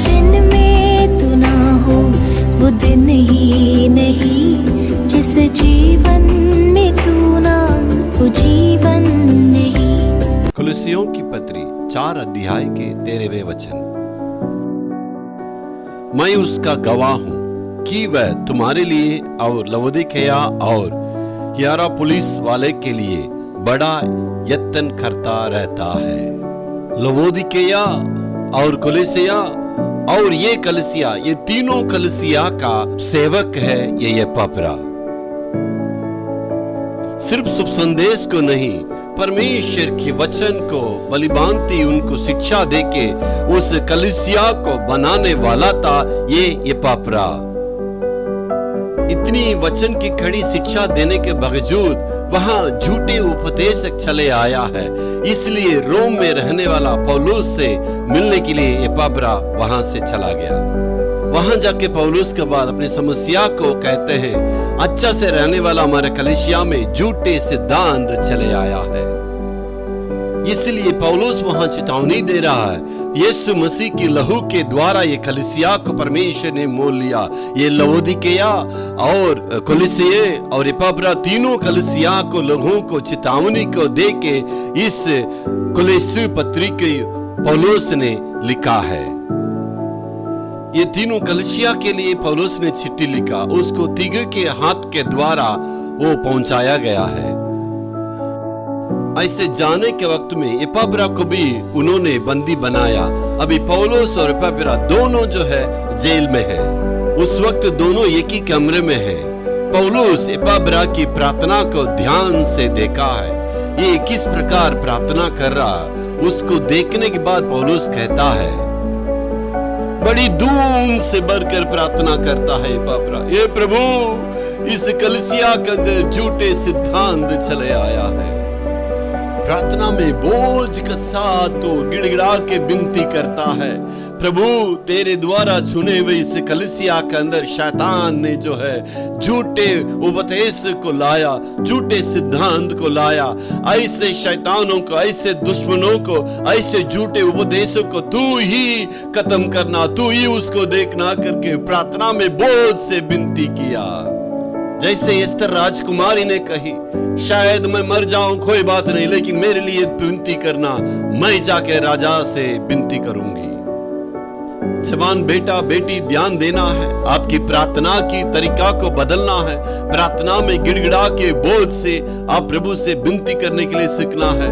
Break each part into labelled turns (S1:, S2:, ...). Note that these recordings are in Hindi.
S1: दिन में तू ना हो वो दिन ही नहीं, जिस जीवन में तू ना वो जीवन नहीं।
S2: कुलुस्सियों की पत्री 4 अध्याय के 13वें वचन। मैं उसका गवाह हूं कि वह तुम्हारे लिए और लवोदिकेया और हियरापोलिस वाले के लिए बड़ा यत्न करता रहता है। लवोदिकेया और कुलुस्सिया और ये कलीसिया, ये तीनों कलीसिया का सेवक है ये एपफ्रा। सिर्फ शुभ संदेश को नहीं, परमेश्वर के वचन को बलिभांति उनको शिक्षा देके उस कलीसिया को बनाने वाला था ये एपफ्रा। इतनी वचन की खड़ी शिक्षा देने के बावजूद वहां झूठे उपदेशक चले आया है, इसलिए रोम में रहने वाला पौलुस से मिलने के लिए एपफ्रा वहां से चला गया। वहां जाके पौलुस के बाद अपनी समस्या को कहते हैं, अच्छा से रहने वाला हमारे कलीसिया में झूठे सिद्धांत चले आया है। इसलिए पौलुस वहां चेतावनी दे रहा है, यीशु मसीह की लहू के द्वारा ये कलीसिया को परमेश्वर ने मोल लिया। ये लवोदिकेया और कुलुस्सिए और एपफ्रा तीनों कलीसिया को लोगों को चेतावनी को देके इस कुलुस्सी पत्री के पौलुस ने लिखा है। ये तीनों कलीसिया के लिए पौलुस ने चिट्ठी लिखा, उसको तीगे के हाथ के द्वारा वो पहुंचाया गया है। ऐसे जाने के वक्त में एपफ्रा को भी उन्होंने बंदी बनाया। अभी पौलुस और एपफ्रा दोनों जो है जेल में है। उस वक्त दोनों एक ही कमरे में है। पौलुस एपफ्रा की प्रार्थना को ध्यान से देखा है, ये किस प्रकार प्रार्थना कर रहा, उसको देखने के बाद पौलुस कहता है, बड़ी धूम से बढ़कर प्रार्थना करता है एपफ्रा, ये प्रभु इस कलीसिया के अंदर झूठे सिद्धांत चले आया है। प्रार्थना में बोझ के साथ तो गिड़गिड़ा के विनती करता है, प्रभु तेरे द्वारा चुने हुए इस कलीसिया के अंदर शैतान ने जो है झूठे उपदेश को लाया, झूठे सिद्धांत को लाया। ऐसे शैतानों को, ऐसे दुश्मनों को, ऐसे झूठे उपदेशों को तू ही खत्म करना, तू ही उसको देखना करके प्रार्थना में बोझ से विनती किया। जैसे एस्तर राजकुमारी ने कही, शायद मैं मर जाऊं कोई बात नहीं, लेकिन मेरे लिए विनती करना, मैं जाके राजा से विनती करूंगी। जवान बेटा बेटी ध्यान देना है, आपकी प्रार्थना की तरीका को बदलना है। प्रार्थना में गिड़गिड़ा के बोझ से आप प्रभु से विनती करने के लिए सीखना है।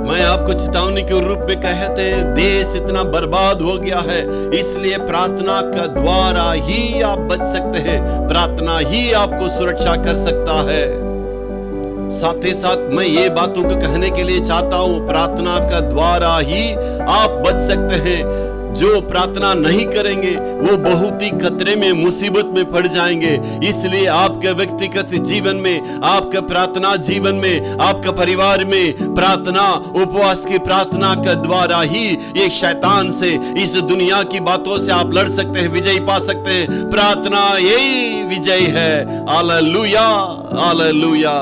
S2: मैं आपको चेतावनी के रूप में कहते हैं, देश इतना बर्बाद हो गया है, इसलिए प्रार्थना का द्वारा ही आप बच सकते हैं, प्रार्थना ही आपको सुरक्षा कर सकता है। साथ ही साथ मैं ये बातों को कहने के लिए चाहता हूं, प्रार्थना का द्वारा ही आप बच सकते हैं। जो प्रार्थना नहीं करेंगे वो बहुत ही खतरे में, मुसीबत में पड़ जाएंगे। इसलिए आपके व्यक्तिगत जीवन में, आपके प्रार्थना जीवन में, आपके परिवार में प्रार्थना, उपवास की प्रार्थना के द्वारा ही ये शैतान से, इस दुनिया की बातों से आप लड़ सकते हैं, विजय पा सकते हैं। प्रार्थना यही विजय है। Hallelujah, hallelujah.